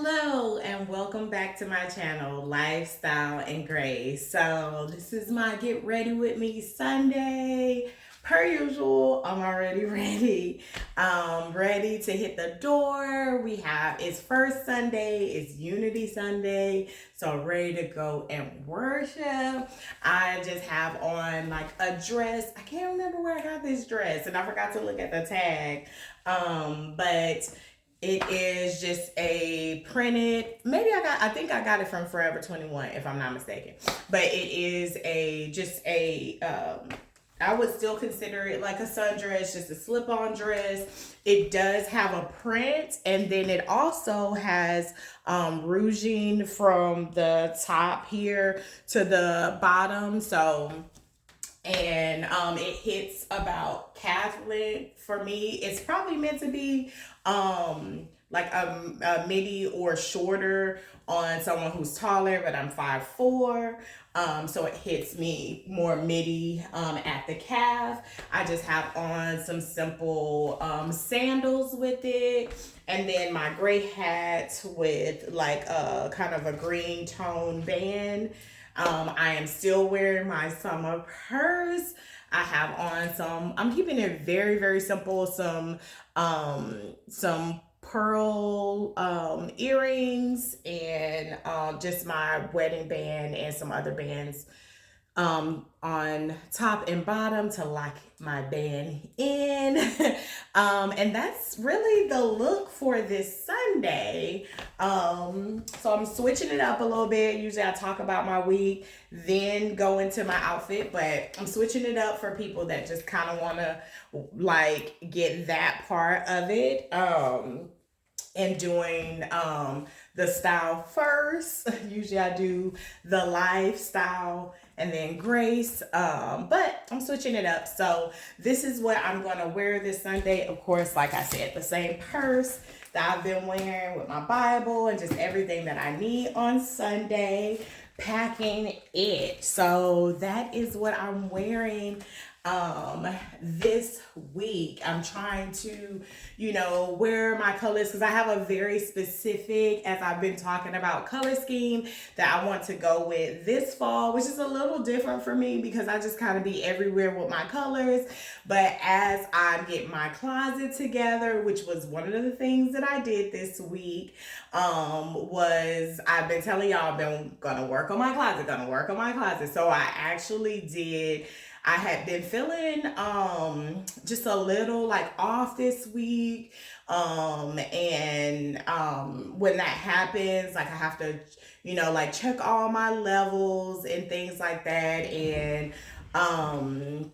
Hello and welcome back to my channel, Lifestyle and Grace. So this is my Get Ready With Me Sunday. Per usual, I'm already ready. Ready to hit the door. It's first Sunday, it's Unity Sunday. So I'm ready to go and worship. I just have on like a dress. I can't remember where I got this dress and I forgot to look at the tag. But it is just a printed, I think I got it from Forever 21 if I'm not mistaken. But it is I would still consider it like a sundress, just a slip-on dress. It does have a print, and then it also has rouging from the top here to the bottom. It hits about calf length for me. It's probably meant to be like a midi or shorter on someone who's taller, but I'm 5'4". So it hits me more midi at the calf. I just have on some simple sandals with it, and then my gray hat with like a kind of a green tone band. I am still wearing my summer purse. I have on I'm keeping it very, very simple. Some pearl earrings and just my wedding band and some other bands on top and bottom to lock my band in. And that's really the look for this Sunday. So I'm switching it up a little bit. Usually I talk about my week, then go into my outfit, but I'm switching it up for people that just kind of want to like get that part of it. And doing the style first. Usually I do the lifestyle and then grace, but I'm switching it up. So this is what I'm going to wear this Sunday. Of course, like I said, the same purse that I've been wearing with my Bible and just everything that I need on Sunday, packing it. So that is what I'm wearing this week. I'm trying to wear my colors because I have a very specific, as I've been talking about, color scheme that I want to go with this fall, which is a little different for me because I just kind of be everywhere with my colors. But as I get my closet together, which was one of the things that I did this week, was I've been telling y'all I've been gonna work on my closet. So I actually did. I had been feeling just a little like off this week. When that happens, like I have to, like check all my levels and things like that. And I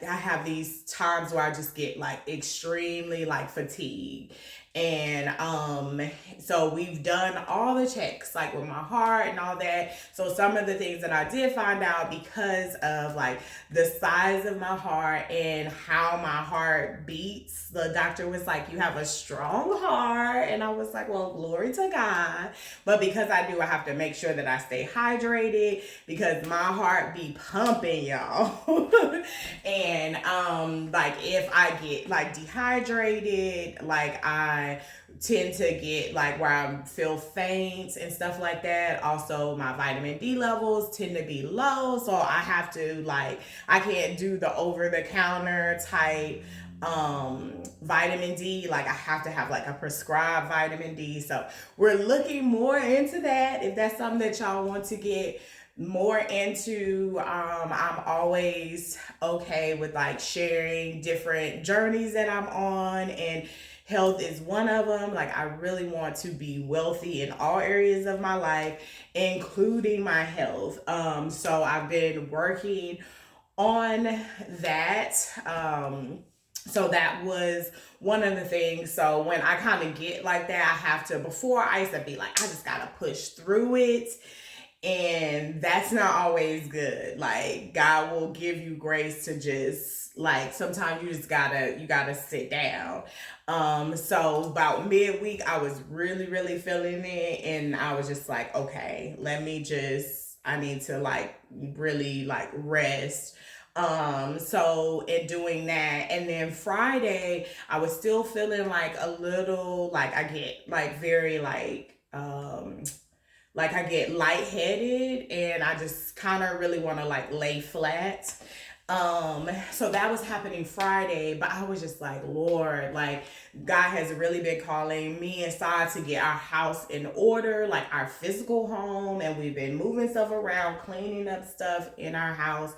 have these times where I just get like extremely like fatigued. And so we've done all the checks like with my heart and all that. So some of the things that I did find out, because of like the size of my heart and how my heart beats, the doctor was like, you have a strong heart. And I was like, well, glory to God. But because I have to make sure that I stay hydrated because my heart be pumping, y'all. And like if I get like dehydrated, like I tend to get like where I feel faint and stuff like that. Also, my vitamin D levels tend to be low, so I have to I can't do the over the counter type vitamin D. Like I have to have like a prescribed vitamin D. So we're looking more into that. If that's something that y'all want to get more into, I'm always okay with like sharing different journeys that I'm on, and health is one of them. Like I really want to be wealthy in all areas of my life, including my health. So I've been working on that. So that was one of the things. So when I kind of get like that, I have to, before I used to be like, I just gotta push through it. And that's not always good. Like God will give you grace to just like, sometimes you gotta sit down. So about midweek I was really, really feeling it, and I was just like, okay, I need to like really like rest. So in doing that, and then Friday, I was still feeling like a little, like I get like very like I get lightheaded and I just kind of really want to like lay flat. So that was happening Friday, but I was just like, Lord, like God has really been calling me inside to get our house in order, like our physical home, and we've been moving stuff around, cleaning up stuff in our house.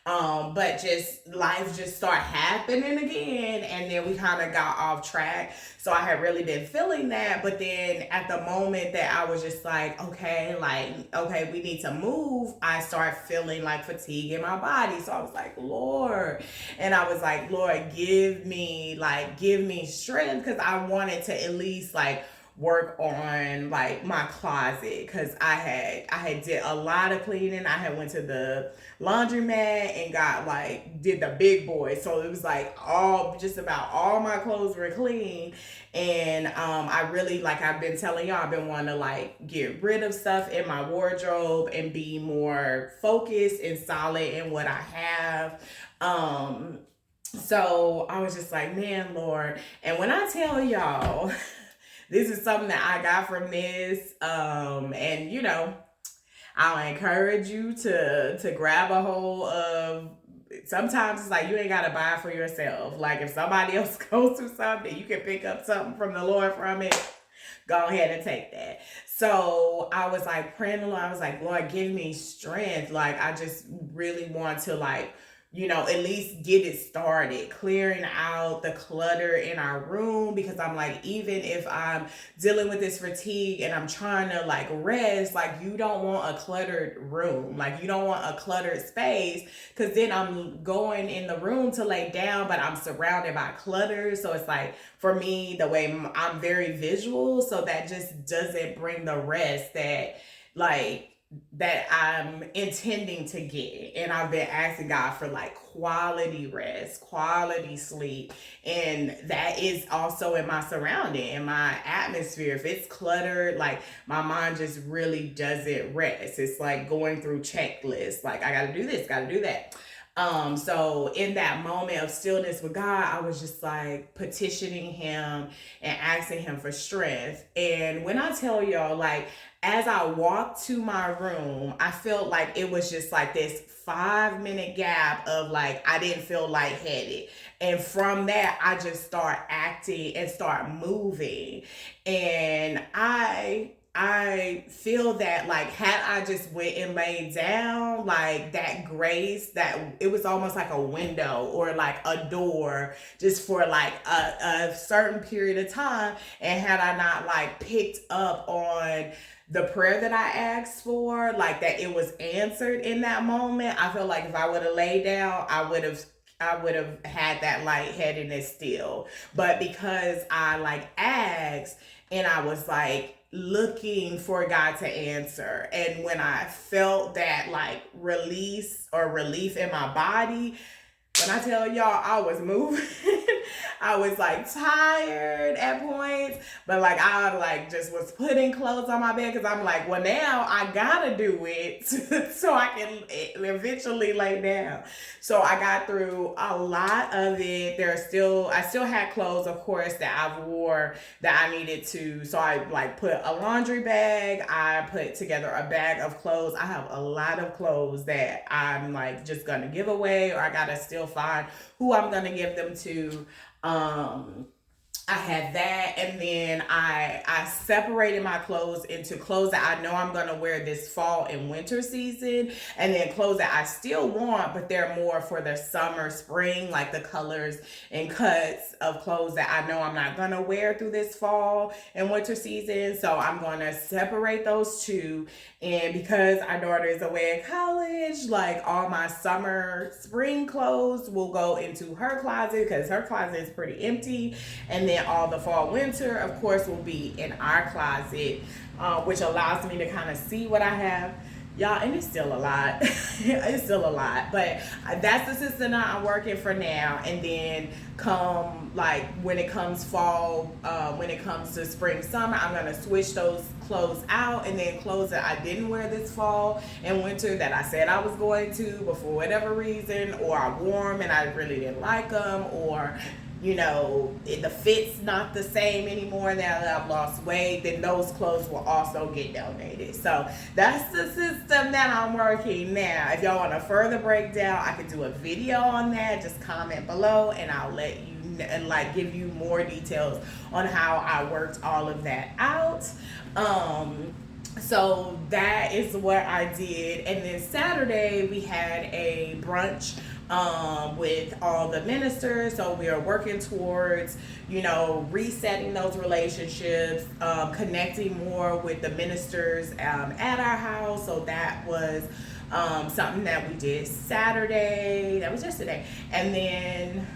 But just life just started happening again, and then we kind of got off track. So I had really been feeling that, but then at the moment that I was just like, okay, we need to move, I started feeling like fatigue in my body. So I was like, Lord, and I was like, Lord, give me strength, because I wanted to at least like work on like my closet, because I had did a lot of cleaning. I had went to the laundromat and got like did the big boy, so it was like all just about all my clothes were clean. And I really, like I've been telling y'all, I've been wanting to like get rid of stuff in my wardrobe and be more focused and solid in what I have. So I was just like, man, Lord. And when I tell y'all, this is something that I got from this. And you know, I'll encourage you to grab a hold of. Sometimes it's like you ain't gotta buy it for yourself. Like if somebody else goes through something, you can pick up something from the Lord from it. Go ahead and take that. So I was like praying the Lord. I was like, Lord, give me strength. Like I just really want to like, you know, at least get it started, clearing out the clutter in our room, because I'm like, even if I'm dealing with this fatigue and I'm trying to like rest, like you don't want a cluttered room, like you don't want a cluttered space, because then I'm going in the room to lay down, but I'm surrounded by clutter. So it's like, for me, the way I'm very visual, so that just doesn't bring the rest like that I'm intending to get. And I've been asking God for like quality rest, quality sleep. And that is also in my surrounding, in my atmosphere. If it's cluttered, like my mind just really doesn't rest. It's like going through checklists. Like I gotta do this, gotta do that. So in that moment of stillness with God, I was just like petitioning him and asking him for strength. And when I tell y'all, like, as I walked to my room, I felt like it was just like this 5 minute gap of like, I didn't feel lightheaded. And from that, I just start acting and start moving. And I feel that like had I just went and laid down, like that grace, that it was almost like a window or like a door just for like a certain period of time. And had I not like picked up on the prayer that I asked for, like that it was answered in that moment, I feel like if I would have laid down, I would have had that lightheadedness still. But because I like asked and I was like looking for God to answer, and when I felt that like release or relief in my body, when I tell y'all I was moving, I was like tired at points, but like I like just was putting clothes on my bed, because I'm like, well, now I gotta do it so I can eventually lay down. So I got through a lot of it. I still had clothes, of course, that I wore that I needed to. So I like put a laundry bag. I put together a bag of clothes. I have a lot of clothes that I'm like just gonna give away, or I gotta still find who I'm gonna give them to. I had that, and then I separated my clothes into clothes that I know I'm gonna wear this fall and winter season, and then clothes that I still want, but they're more for the summer, spring, like the colors and cuts of clothes that I know I'm not gonna wear through this fall and winter season. So I'm gonna separate those two. And because our daughter is away at college, like all my summer, spring clothes will go into her closet, because her closet is pretty empty. And then all the fall, winter, of course, will be in our closet, which allows me to kind of see what I have y'all, and it's still a lot. It's still a lot, but that's the system that I'm working for now. And then come like when it comes fall, when it comes to spring summer, I'm gonna switch those clothes out, and then clothes that I didn't wear this fall and winter that I said I was going to, but for whatever reason, or I wore them and I really didn't like them, or the fit's not the same anymore now that I've lost weight, then those clothes will also get donated. So that's the system that I'm working now. If y'all want a further breakdown, I could do a video on that. Just comment below and I'll let you and give you more details on how I worked all of that out. So that is what I did. And then Saturday we had a brunch with all the ministers. So we are working towards, resetting those relationships, connecting more with the ministers at our house. So that was something that we did Saturday. That was yesterday. And then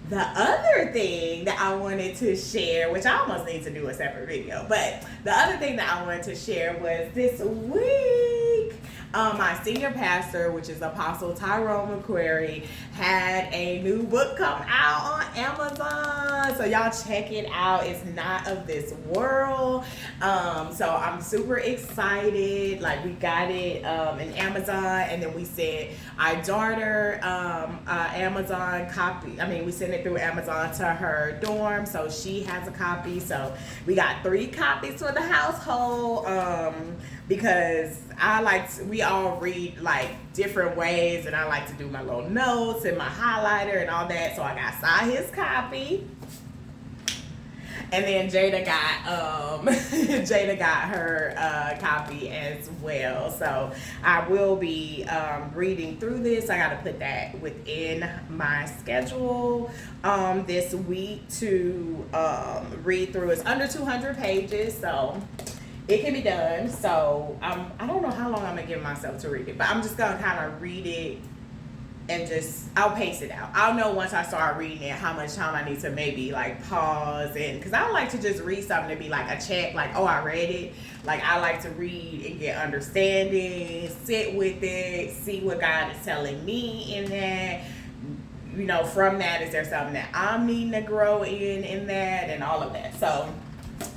the other thing that I wanted to share, which I almost need to do a separate video, but the other thing that I wanted to share was this week, my senior pastor, which is Apostle Tyrone McQuarrie, had a new book come out on Amazon. So y'all check it out. It's Not of This World. So I'm super excited. We got it in Amazon, and then we sent our daughter Amazon copy. We sent it through Amazon to her dorm, so she has a copy. So we got 3 copies for the household. Because we all read different ways, and I like to do my little notes and my highlighter and all that. So I got his copy, and then Jada got her copy as well. So I will be reading through this. I got to put that within my schedule this week to read through. It's under 200 pages, so it can be done. So I don't know how long I'm gonna give myself to read it, but I'm just gonna kind of read it and I'll pace it out. I'll know once I start reading it how much time I need to maybe pause, and because I don't like to just read something to be a check, oh, I read it. I like to read and get understanding, sit with it, see what God is telling me in that. From that, is there something that I'm needing to grow in that, and all of that. So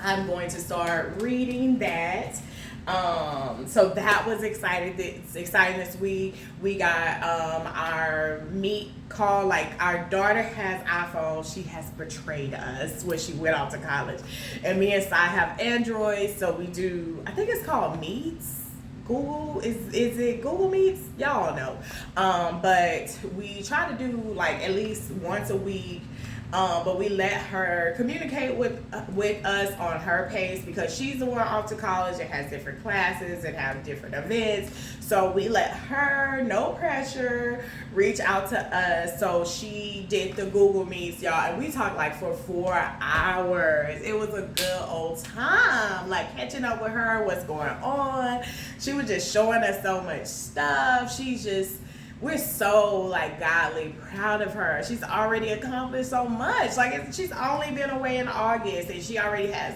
I'm going to start reading that. So that was exciting. It's exciting this week. We got our meet call. Our daughter has iPhone. She has betrayed us when she went off to college. And me and Sai have Android, so we do, I think it's called Meets. Google, is it Google Meets? Y'all know. But we try to do at least once a week. But we let her communicate with us on her pace, because she's the one off to college and has different classes and have different events. So we let her, no pressure, reach out to us. So she did the Google Meets, y'all, and we talked for 4 hours. It was a good old time, catching up with her, what's going on. She was just showing us so much stuff. We're so godly proud of her. She's already accomplished so much. She's only been away in August, and she already has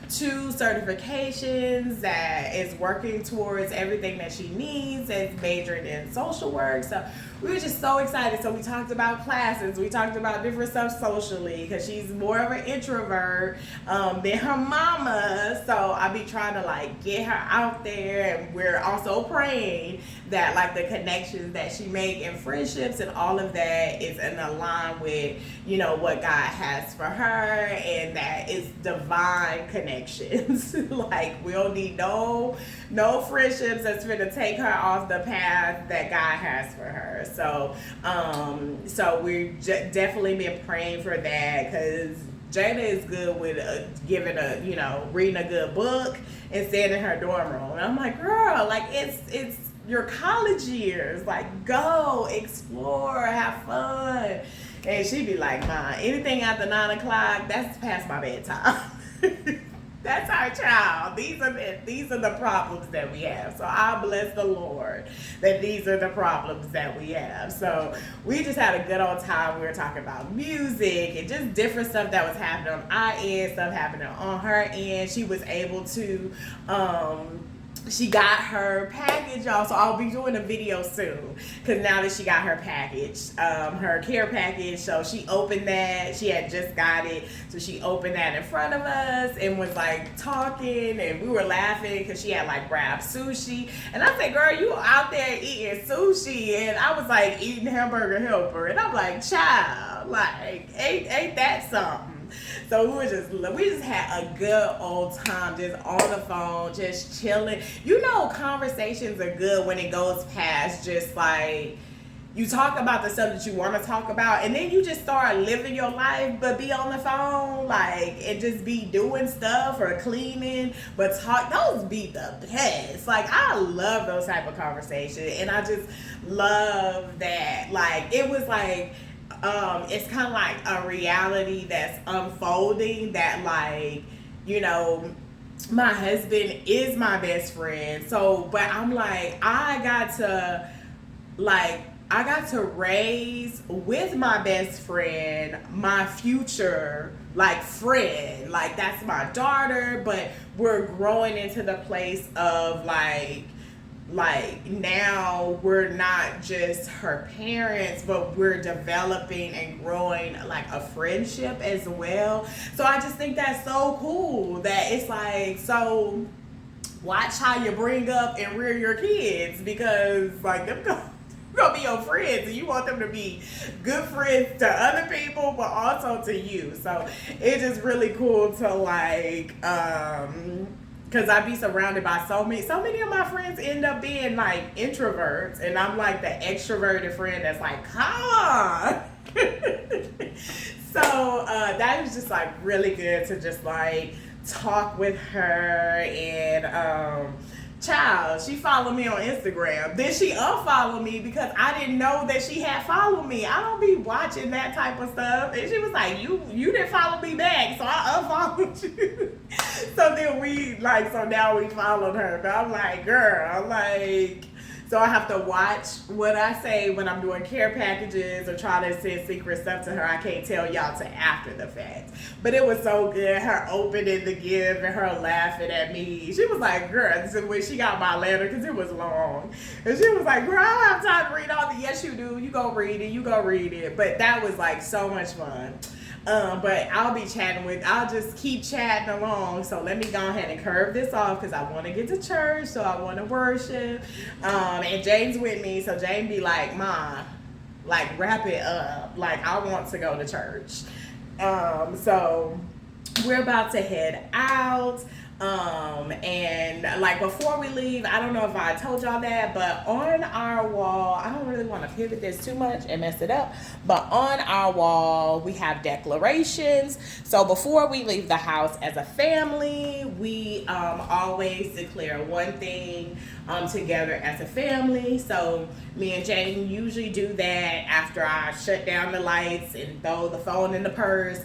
2 certifications, that is working towards everything that she needs, and majoring in social work. So we were just so excited. So we talked about classes. We talked about different stuff socially, because she's more of an introvert than her mama. So I be trying to get her out there, and we're also praying that the connections that she make and friendships and all of that is in line with what God has for her, and that is divine connections. We don't need no friendships that's gonna take her off the path that God has for her. So we've definitely been praying for that, because Jada is good with reading a good book and staying in her dorm room. And I'm like, girl, it's your college years. Go explore, have fun. And she'd be like, Ma, anything after 9 o'clock, that's past my bedtime. That's our child. These are the problems that we have. So I bless the Lord that these are the problems that we have. So we just had a good old time. We were talking about music and just different stuff that was happening on our end, stuff happening on her end. She was able to she got her package, y'all. So I'll be doing a video soon, because now that she got her package, her care package. So she opened that. She had just got it, so she opened that in front of us and was like talking, and we were laughing because she had like grabbed sushi, and I said, "Girl, you out there eating sushi?" And I was like eating hamburger helper, and I'm like, "Child, like ain't that something?" So we just had a good old time just on the phone, just chilling. You know, conversations are good when it goes past just like you talk about the stuff that you want to talk about, and then you just start living your life, but be on the phone, like, and just be doing stuff or cleaning, but talk. Those be the best. Like, I love those type of conversations, and I just love that. Like, it was like, it's kind of like a reality that's unfolding that, like, you know, my husband is my best friend. So, but I'm like, I got to raise with my best friend my future like friend. Like, that's my daughter, but we're growing into the place of like now we're not just her parents, but we're developing and growing like a friendship as well. So I just think that's so cool that it's like, so watch how you bring up and rear your kids, because like them gonna be your friends, and you want them to be good friends to other people but also to you. So it's just really cool to like because I be surrounded by so many of my friends end up being like introverts, and I'm like the extroverted friend that's like, come on. So that was just like really good to just like talk with her. And child, she followed me on Instagram. Then she unfollowed me because I didn't know that she had followed me. I don't be watching that type of stuff. And she was like, you didn't follow me back, so I unfollowed you. So then so now we followed her. But I'm like, girl, like, so I have to watch what I say when I'm doing care packages or try to send secret stuff to her. I can't tell y'all till after the fact. But it was so good, her opening the gift and her laughing at me. She was like, girl, this is when she got my letter, because it was long. And she was like, girl, I don't have time to read all the, yes you do, you go read it. But that was like so much fun. But I'll just keep chatting along. So let me go ahead and curve this off, because I want to get to church, so I want to worship. And James with me, so James be like, Ma, like, wrap it up. Like, I want to go to church. So we're about to head out. And like before we leave, I don't know if I told y'all that, but on our wall, I don't really want to pivot this too much and mess it up, but on our wall we have declarations. So before we leave the house as a family, we always declare one thing together as a family. So me and Jane usually do that after I shut down the lights and throw the phone in the purse.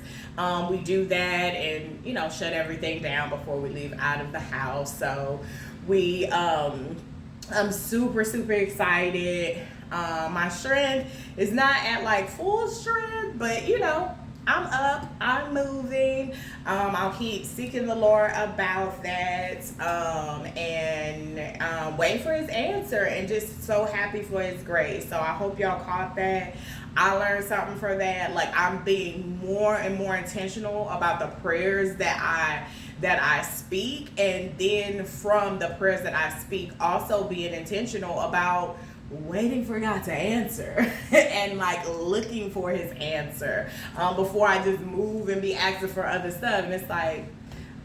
We do that and, you know, shut everything down before we leave out of the house. So I'm super, super excited. My strength is not at like full strength, but you know, I'm up, I'm moving. I'll keep seeking the Lord about that, and wait for his answer, and just so happy for his grace. So I hope y'all caught that. I learned something from that. Like, I'm being more and more intentional about the prayers that I speak, and then from the prayers that I speak, also being intentional about waiting for God to answer and like looking for his answer before I just move and be asking for other stuff. And it's like,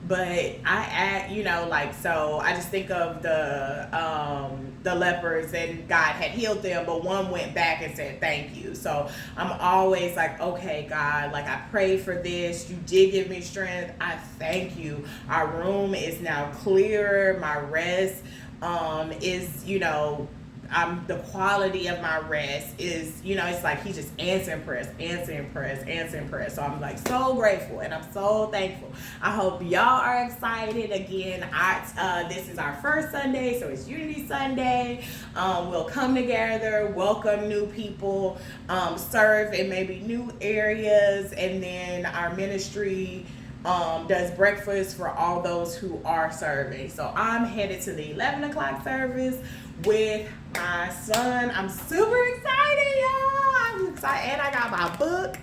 but I act, you know, like, so I just think of the lepers, and God had healed them, but one went back and said thank you. So I'm always like, okay, God, like, I prayed for this, you did give me strength, I thank you. Our room is now clearer, my rest is, you know, the quality of my rest is, you know, it's like he just answering prayers. So I'm like so grateful, and I'm so thankful. I hope y'all are excited. Again, this is our first Sunday, so it's Unity Sunday. We'll come together, welcome new people, serve in maybe new areas, and then our ministry does breakfast for all those who are serving. So I'm headed to the 11 o'clock service with my son. I'm super excited, y'all. I'm excited, and I got my book.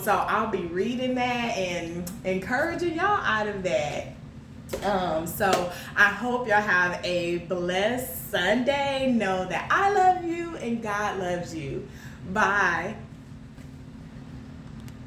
So I'll be reading that and encouraging y'all out of that. So I hope y'all have a blessed Sunday. Know that I love you and God loves you. Bye.